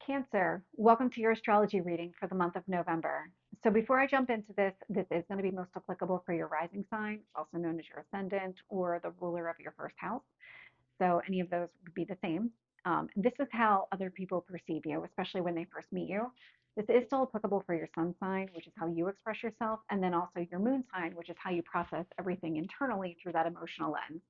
Cancer, welcome to your astrology reading for the month of November. So before I jump into this, this is going to be most applicable for your rising sign, also known as your ascendant or the ruler of your first house. So any of those would be the same. This is how other people perceive you, especially when they first meet you. This is still applicable for your sun sign, which is how you express yourself, and then also your moon sign, which is how you process everything internally through that emotional lens.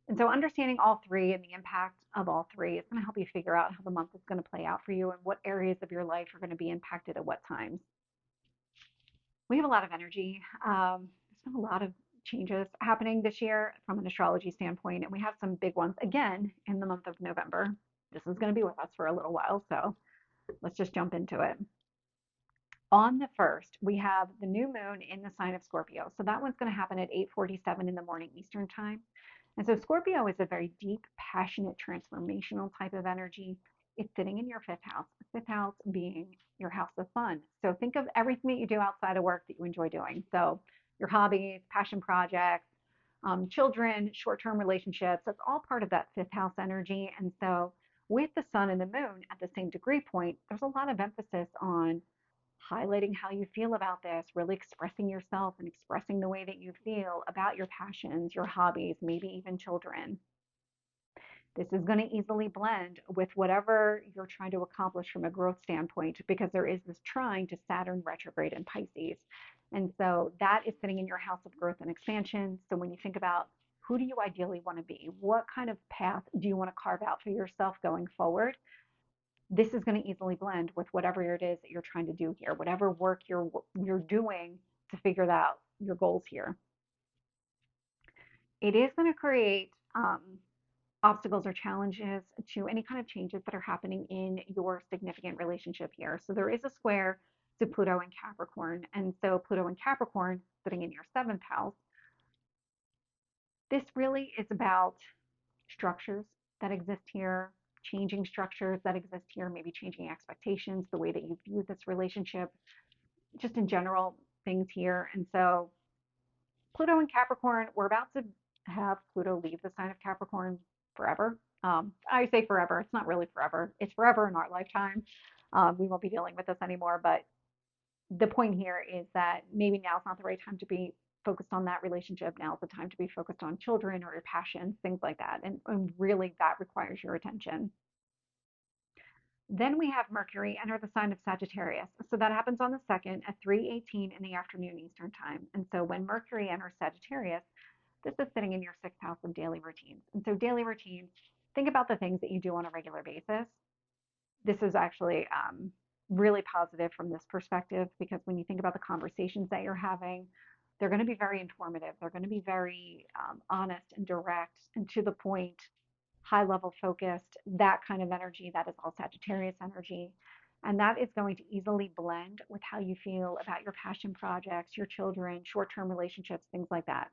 And so understanding all three and the impact of all three is going to help you figure out how the month is going to play out for you and what areas of your life are going to be impacted at what times. We have a lot of energy. There's been a lot of changes happening this year from an astrology standpoint, and we have some big ones again in the month of November. This is going to be with us for a little while, so let's just jump into it. On the 1st, we have the new moon in the sign of Scorpio. So that one's going to happen at 8:47 in the morning Eastern time. And so Scorpio is a very deep, passionate, transformational type of energy. It's sitting in your fifth house, the fifth house being your house of fun. So think of everything that you do outside of work that you enjoy doing. So your hobbies, passion projects, children, short-term relationships, that's all part of that fifth house energy. And so with the sun and the moon at the same degree point, there's a lot of emphasis on highlighting how you feel about this, really expressing yourself and expressing the way that you feel about your passions, your hobbies, maybe even children. This is going to easily blend with whatever you're trying to accomplish from a growth standpoint because there is this trine to Saturn retrograde in Pisces. And so that is sitting in your house of growth and expansion. So when you think about who do you ideally want to be? What kind of path do you want to carve out for yourself going forward? This is going to easily blend with whatever it is that you're trying to do here, whatever work you're doing to figure out your goals here. It is going to create obstacles or challenges to any kind of changes that are happening in your significant relationship here. So there is a square to Pluto and Capricorn, and so Pluto and Capricorn sitting in your seventh house. This really is about structures that exist here, changing structures that exist here, maybe changing expectations, the way that you view this relationship, just in general things here. And so Pluto and Capricorn, we're about to have Pluto leave the sign of Capricorn forever. I say forever, it's not really forever. It's forever in our lifetime. We won't be dealing with this anymore, but the point here is that maybe now's not the right time to be focused on that relationship. Now's the time to be focused on children or your passions, things like that. And really that requires your attention. Then we have Mercury enter the sign of Sagittarius. So that happens on the 2nd at 3:18 in the afternoon Eastern time. And so when Mercury enters Sagittarius, this is sitting in your sixth house of daily routines. And so daily routines, think about the things that you do on a regular basis. This is actually really positive from this perspective because when you think about the conversations that you're having, they're going to be very informative. They're going to be very honest and direct and to the point, high level focused, that kind of energy. That is all Sagittarius energy. And that is going to easily blend with how you feel about your passion projects, your children, short term relationships, things like that.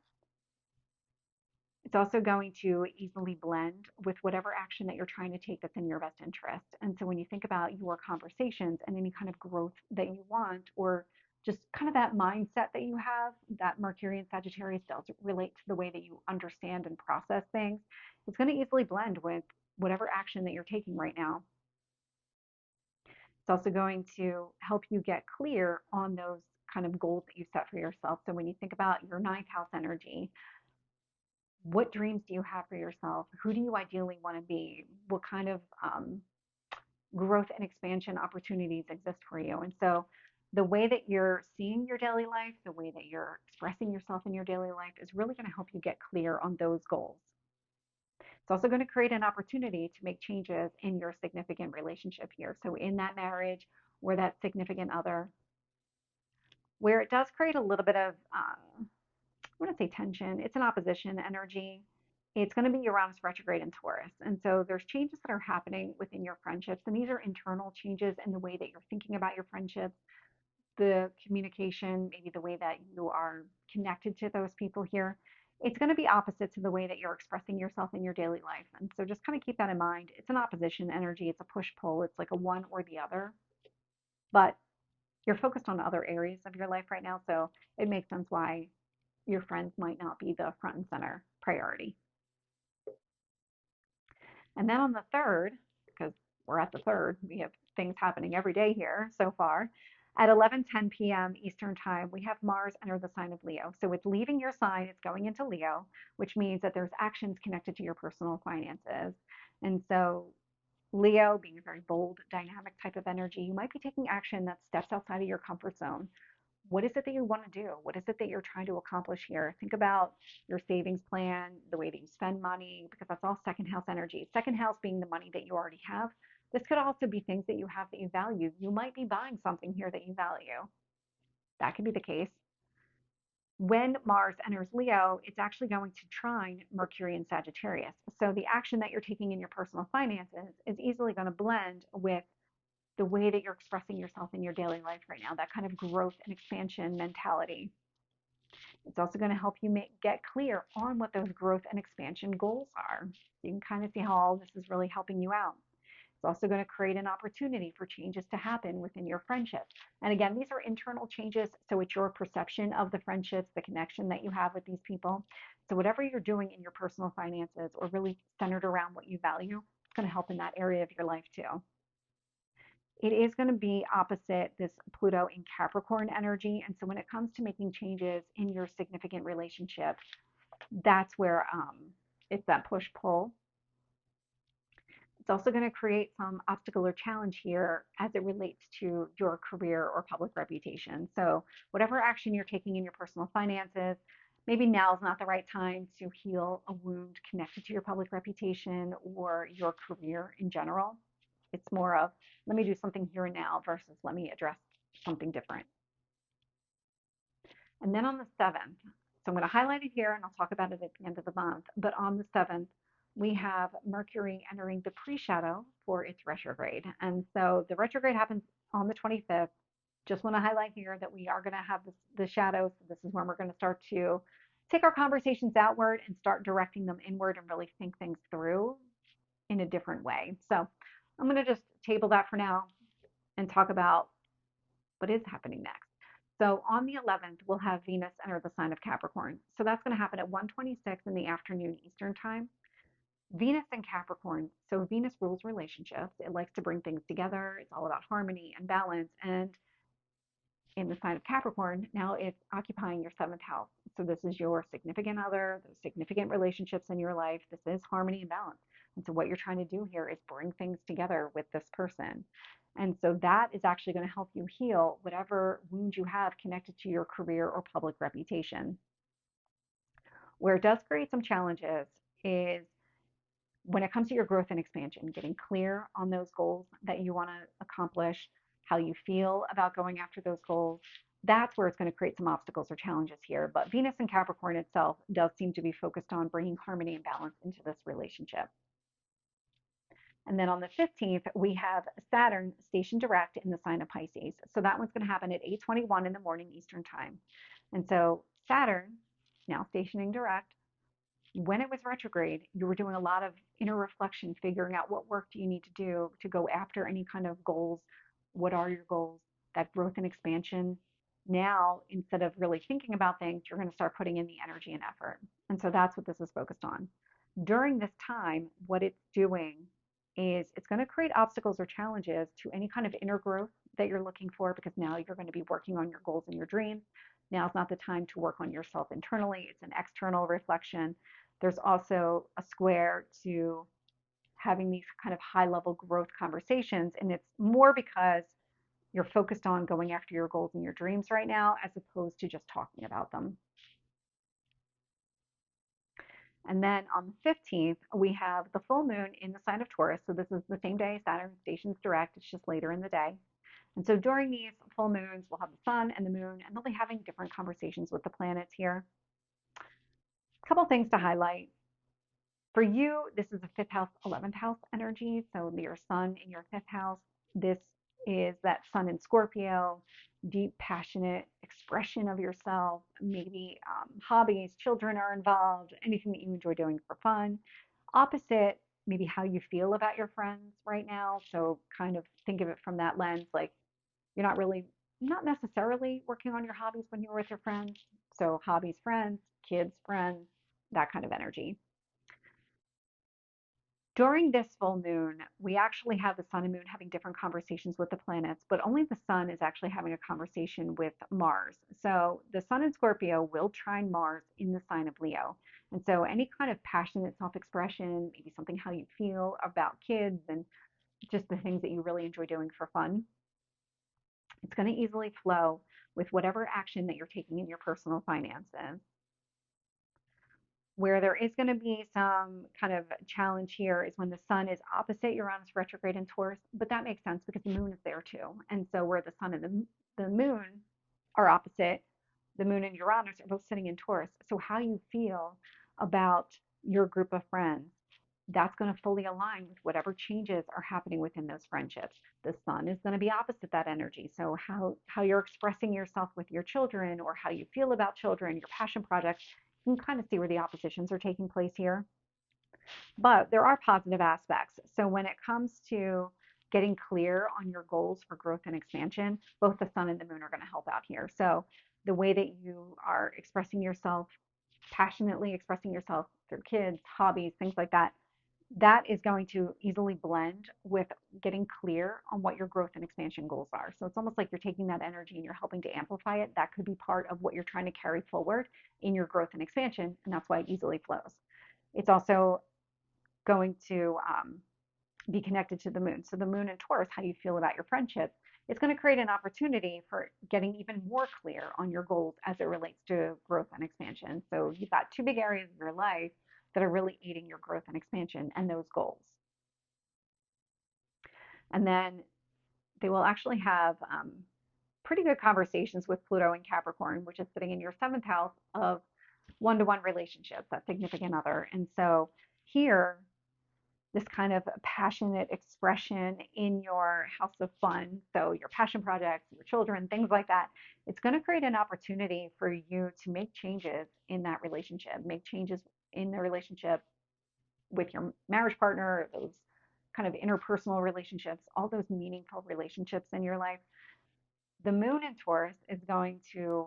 It's also going to easily blend with whatever action that you're trying to take that's in your best interest. And so when you think about your conversations and any kind of growth that you want, or just kind of that mindset that you have, that Mercury and Sagittarius does relate to the way that you understand and process things, it's going to easily blend with whatever action that you're taking right now. It's also going to help you get clear on those kind of goals that you set for yourself. So when you think about your ninth house energy, what dreams do you have for yourself? Who do you ideally want to be? What kind of growth and expansion opportunities exist for you? And so the way that you're seeing your daily life, the way that you're expressing yourself in your daily life is really going to help you get clear on those goals. It's also going to create an opportunity to make changes in your significant relationship here. So in that marriage or that significant other, where it does create a little bit of I want to say tension. It's an opposition energy. It's going to be Uranus retrograde in Taurus. And so there's changes that are happening within your friendships. And these are internal changes in the way that you're thinking about your friendships, the communication, maybe the way that you are connected to those people here. It's going to be opposite to the way that you're expressing yourself in your daily life. And so just kind of keep that in mind. It's an opposition energy. It's a push-pull. It's like a one or the other. But you're focused on other areas of your life right now. So it makes sense why your friends might not be the front and center priority. And then on the 3rd, because we're at the third. We have things happening every day here so far. At 11:10 p.m. Eastern Time, we have Mars enter the sign of Leo. So it's leaving your sign, it's going into Leo, which means that there's actions connected to your personal finances. And so Leo, being a very bold, dynamic type of energy, you might be taking action that steps outside of your comfort zone. What is it that you want to do? What is it that you're trying to accomplish here? Think about your savings plan, the way that you spend money, because that's all second house energy. Second house being the money that you already have. This could also be things that you have that you value. You might be buying something here that you value. That could be the case. When Mars enters Leo, it's actually going to trine Mercury and Sagittarius. So the action that you're taking in your personal finances is easily going to blend with the way that you're expressing yourself in your daily life right now, that kind of growth and expansion mentality. It's also going to help you get clear on what those growth and expansion goals are. You can kind of see how all this is really helping you out. It's also going to create an opportunity for changes to happen within your friendships. And again, these are internal changes, so it's your perception of the friendships, the connection that you have with these people. So whatever you're doing in your personal finances or really centered around what you value, it's going to help in that area of your life too. It is going to be opposite this Pluto in Capricorn energy. And so when it comes to making changes in your significant relationship, that's where it's that push pull. It's also going to create some obstacle or challenge here as it relates to your career or public reputation. So whatever action you're taking in your personal finances, maybe now is not the right time to heal a wound connected to your public reputation or your career in general. It's more of, let me do something here and now versus let me address something different. And then on the 7th, so I'm going to highlight it here and I'll talk about it at the end of the month, but on the 7th, we have Mercury entering the pre-shadow for its retrograde. And so the retrograde happens on the 25th. Just want to highlight here that we are going to have the shadows. So this is when we're going to start to take our conversations outward and start directing them inward and really think things through in a different way. So I'm going to just table that for now and talk about what is happening next. So on the 11th, we'll have Venus enter the sign of Capricorn. So that's going to happen at 1:26 in the afternoon Eastern time. Venus and Capricorn. So Venus rules relationships. It likes to bring things together. It's all about harmony and balance. And in the sign of Capricorn, now it's occupying your 7th house. So this is your significant other, those significant relationships in your life. This is harmony and balance. And so what you're trying to do here is bring things together with this person. And so that is actually going to help you heal whatever wounds you have connected to your career or public reputation. Where it does create some challenges is when it comes to your growth and expansion, getting clear on those goals that you want to accomplish, how you feel about going after those goals, that's where it's going to create some obstacles or challenges here. But Venus and Capricorn itself does seem to be focused on bringing harmony and balance into this relationship. And then on the 15th, we have Saturn stationed direct in the sign of Pisces. So that one's going to happen at 8:21 in the morning Eastern time. And so Saturn, now stationing direct, when it was retrograde, you were doing a lot of inner reflection, figuring out what work do you need to do to go after any kind of goals. What are your goals? That growth and expansion. Now, instead of really thinking about things, you're going to start putting in the energy and effort. And so that's what this is focused on. During this time, what it's doing is it's going to create obstacles or challenges to any kind of inner growth that you're looking for, because now you're going to be working on your goals and your dreams. Now is not the time to work on yourself internally. It's an external reflection. There's also a square to having these kind of high level growth conversations. And it's more because you're focused on going after your goals and your dreams right now, as opposed to just talking about them. And then on the 15th, we have the full moon in the sign of Taurus. So this is the same day Saturn stations direct. It's just later in the day. And so during these full moons, we'll have the sun and the moon, and they'll be having different conversations with the planets here. A couple things to highlight. For you, this is a 5th house, 11th house energy. So your sun in your 5th house, this is that sun in Scorpio, deep, passionate expression of yourself. Maybe hobbies, children are involved, anything that you enjoy doing for fun. Opposite, maybe how you feel about your friends right now. So kind of think of it from that lens, like you're not necessarily working on your hobbies when you're with your friends. So hobbies, friends, kids, friends, that kind of energy. During this full moon, we actually have the sun and moon having different conversations with the planets, but only the sun is actually having a conversation with Mars. So the sun in Scorpio will trine Mars in the sign of Leo. And so any kind of passionate self-expression, maybe something how you feel about kids and just the things that you really enjoy doing for fun, it's going to easily flow with whatever action that you're taking in your personal finances. Where there is going to be some kind of challenge here is when the sun is opposite Uranus retrograde in Taurus, but that makes sense because the moon is there too. And so where the sun and the moon are opposite, the moon and Uranus are both sitting in Taurus. So how you feel about your group of friends, that's going to fully align with whatever changes are happening within those friendships. The sun is going to be opposite that energy. So how you're expressing yourself with your children or how you feel about children, your passion projects, you can kind of see where the oppositions are taking place here. But there are positive aspects. So when it comes to getting clear on your goals for growth and expansion, both the sun and the moon are going to help out here. So the way that you are expressing yourself, passionately expressing yourself through kids, hobbies, things like that, that is going to easily blend with getting clear on what your growth and expansion goals are. So it's almost like you're taking that energy and you're helping to amplify it. That could be part of what you're trying to carry forward in your growth and expansion, and that's why it easily flows. It's also going to be connected to the moon. So the moon in Taurus, how you feel about your friendships, it's going to create an opportunity for getting even more clear on your goals as it relates to growth and expansion. So you've got two big areas of your life that are really aiding your growth and expansion and those goals. And then they will actually have pretty good conversations with Pluto and Capricorn, which is sitting in your seventh house of one-to-one relationships, that significant other. And so here, this kind of passionate expression in your house of fun, so your passion projects, your children, things like that, it's going to create an opportunity for you to make changes in that relationship, make changes in the relationship with your marriage partner, those kind of interpersonal relationships, all those meaningful relationships in your life. The moon in Taurus is going to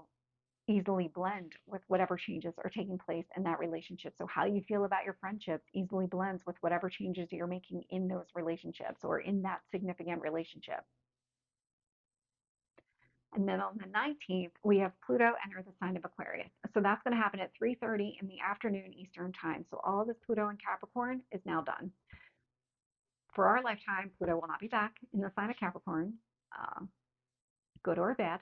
easily blend with whatever changes are taking place in that relationship. So how you feel about your friendship easily blends with whatever changes you're making in those relationships or in that significant relationship. And then on the 19th, we have Pluto enter the sign of Aquarius. So that's going to happen at 3:30 in the afternoon Eastern time. So all of this Pluto in Capricorn is now done. For our lifetime, Pluto will not be back in the sign of Capricorn, uh, good or bad.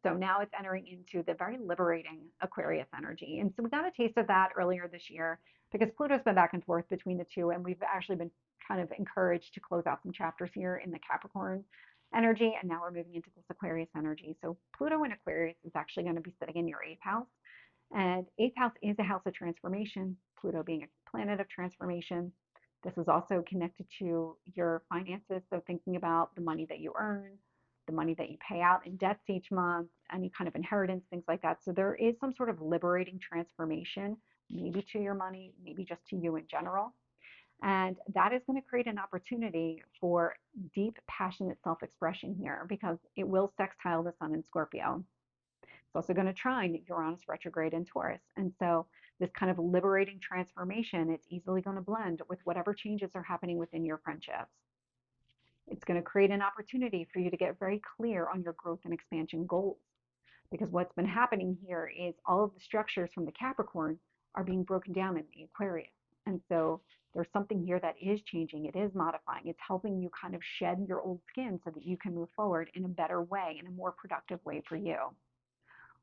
So now it's entering into the very liberating Aquarius energy. And so we got a taste of that earlier this year because Pluto's been back and forth between the two. And we've actually been kind of encouraged to close out some chapters here in the Capricorn energy. And now we're moving into this Aquarius energy. So Pluto in Aquarius is actually going to be sitting in your eighth house. And eighth house is a house of transformation, Pluto being a planet of transformation. This is also connected to your finances. So thinking about the money that you earn, the money that you pay out in debts each month, any kind of inheritance, things like that. So there is some sort of liberating transformation, maybe to your money, maybe just to you in general. And that is going to create an opportunity for deep, passionate self expression here because it will sextile the sun in Scorpio. It's also going to trine Uranus retrograde in Taurus. And so this kind of liberating transformation, it's easily going to blend with whatever changes are happening within your friendships. It's going to create an opportunity for you to get very clear on your growth and expansion goals. Because what's been happening here is all of the structures from the Capricorn are being broken down in the Aquarius. And so there's something here that is changing, it is modifying, it's helping you kind of shed your old skin so that you can move forward in a better way, in a more productive way for you.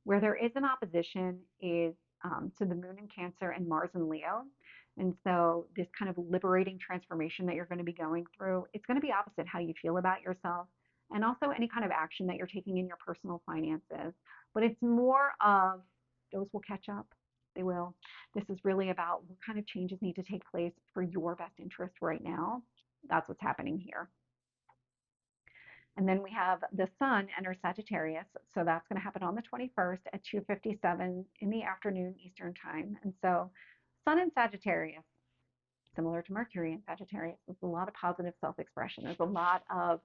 Where there is an opposition is to the moon in Cancer and Mars in Leo. And so this kind of liberating transformation that you're going to be going through, it's going to be opposite how you feel about yourself and also any kind of action that you're taking in your personal finances. But it's more of those will catch up. They will. This is really about what kind of changes need to take place for your best interest right now. That's what's happening here. And then we have the sun enter Sagittarius. So that's going to happen on the 21st at 2:57 in the afternoon Eastern time. And so sun in Sagittarius, similar to Mercury in Sagittarius, there's a lot of positive self-expression. There's a lot of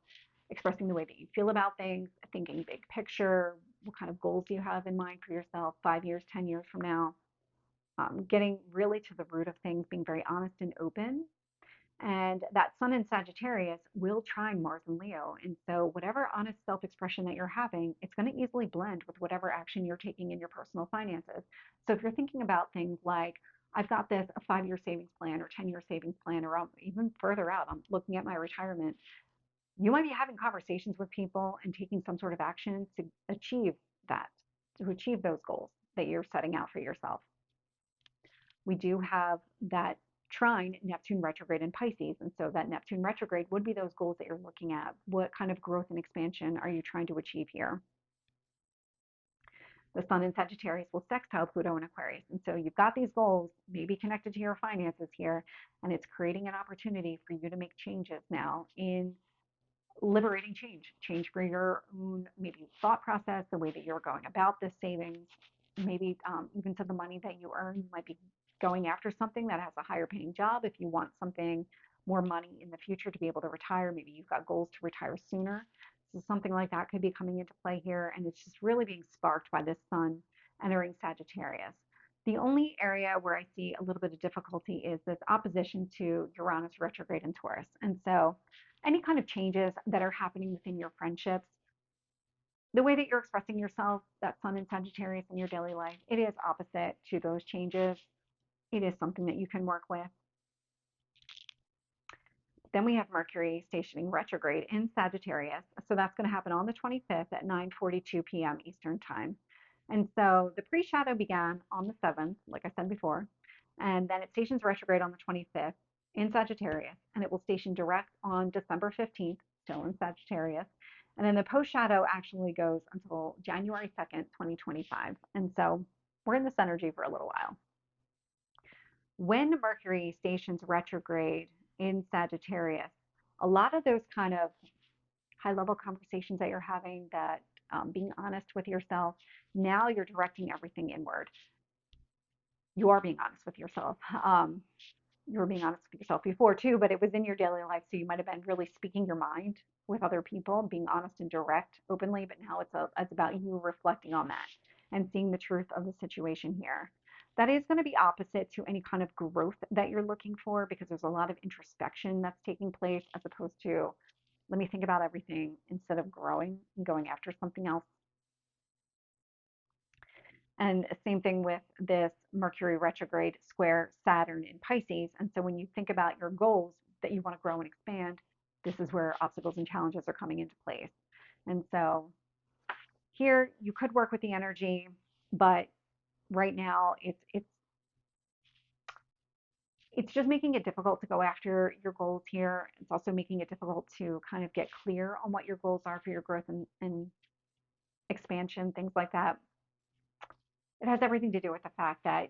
expressing the way that you feel about things, thinking big picture, what kind of goals you have in mind for yourself 5 years, 10 years from now, getting really to the root of things, being very honest and open. And that Sun in Sagittarius will trine Mars and Leo. And so, whatever honest self expression that you're having, it's going to easily blend with whatever action you're taking in your personal finances. So, if you're thinking about things like, I've got this a 5 year savings plan or 10-year savings plan, or even further out, I'm looking at my retirement, you might be having conversations with people and taking some sort of action to achieve that, to achieve those goals that you're setting out for yourself. We do have that trine Neptune retrograde in Pisces. And so that Neptune retrograde would be those goals that you're looking at. What kind of growth and expansion are you trying to achieve here? The Sun in Sagittarius will sextile Pluto in Aquarius. And so you've got these goals, maybe connected to your finances here, and it's creating an opportunity for you to make changes now in liberating change for your own maybe thought process, the way that you're going about this savings, maybe even to the money that you earn. You might be going after something that has a higher paying job if you want something more money in the future to be able to retire. Maybe you've got goals to retire sooner. So something like that could be coming into play here, and it's just really being sparked by this Sun entering Sagittarius. The only area where I see a little bit of difficulty is this opposition to Uranus retrograde in Taurus. And so any kind of changes that are happening within your friendships, the way that you're expressing yourself, that Sun in Sagittarius in your daily life, it is opposite to those changes. It is something that you can work with. Then we have Mercury stationing retrograde in Sagittarius. So that's going to happen on the 25th at 9:42 p.m. Eastern Time. And so the pre-shadow began on the 7th, like I said before, and then it stations retrograde on the 25th in Sagittarius, and it will station direct on December 15th, still in Sagittarius. And then the post-shadow actually goes until January 2nd, 2025. And so we're in this energy for a little while. When Mercury stations retrograde in Sagittarius, a lot of those kind of high level conversations that you're having, that being honest with yourself, now you're directing everything inward. You are being honest with yourself. You were being honest with yourself before too, but it was in your daily life. So you might have been really speaking your mind with other people, being honest and direct openly, but now it's about you reflecting on that and seeing the truth of the situation here. That is going to be opposite to any kind of growth that you're looking for, because there's a lot of introspection that's taking place as opposed to, let me think about everything instead of growing and going after something else. And same thing with this Mercury retrograde square Saturn in Pisces. And so when you think about your goals that you want to grow and expand, this is where obstacles and challenges are coming into place. And so here you could work with the energy, but right now it's just making it difficult to go after your goals here. It's also making it difficult to kind of get clear on what your goals are for your growth and expansion, things like that. It has everything to do with the fact that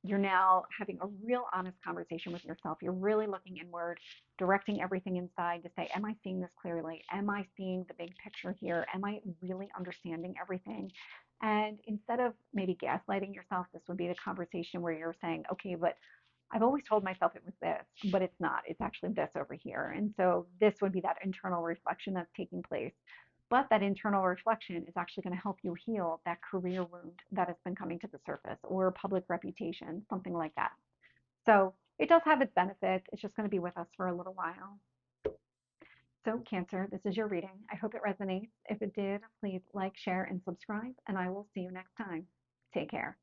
you're now having a real honest conversation with yourself. You're really looking inward, directing everything inside to say, am I seeing this clearly? Am I seeing the big picture here? Am I really understanding everything? And instead of maybe gaslighting yourself, this would be the conversation where you're saying, okay, but I've always told myself it was this, but it's not. It's actually this over here. And so this would be that internal reflection that's taking place. But that internal reflection is actually going to help you heal that career wound that has been coming to the surface, or public reputation, something like that. So it does have its benefits. It's just going to be with us for a little while. So Cancer, this is your reading. I hope it resonates. If it did, please like, share, and subscribe, and I will see you next time. Take care.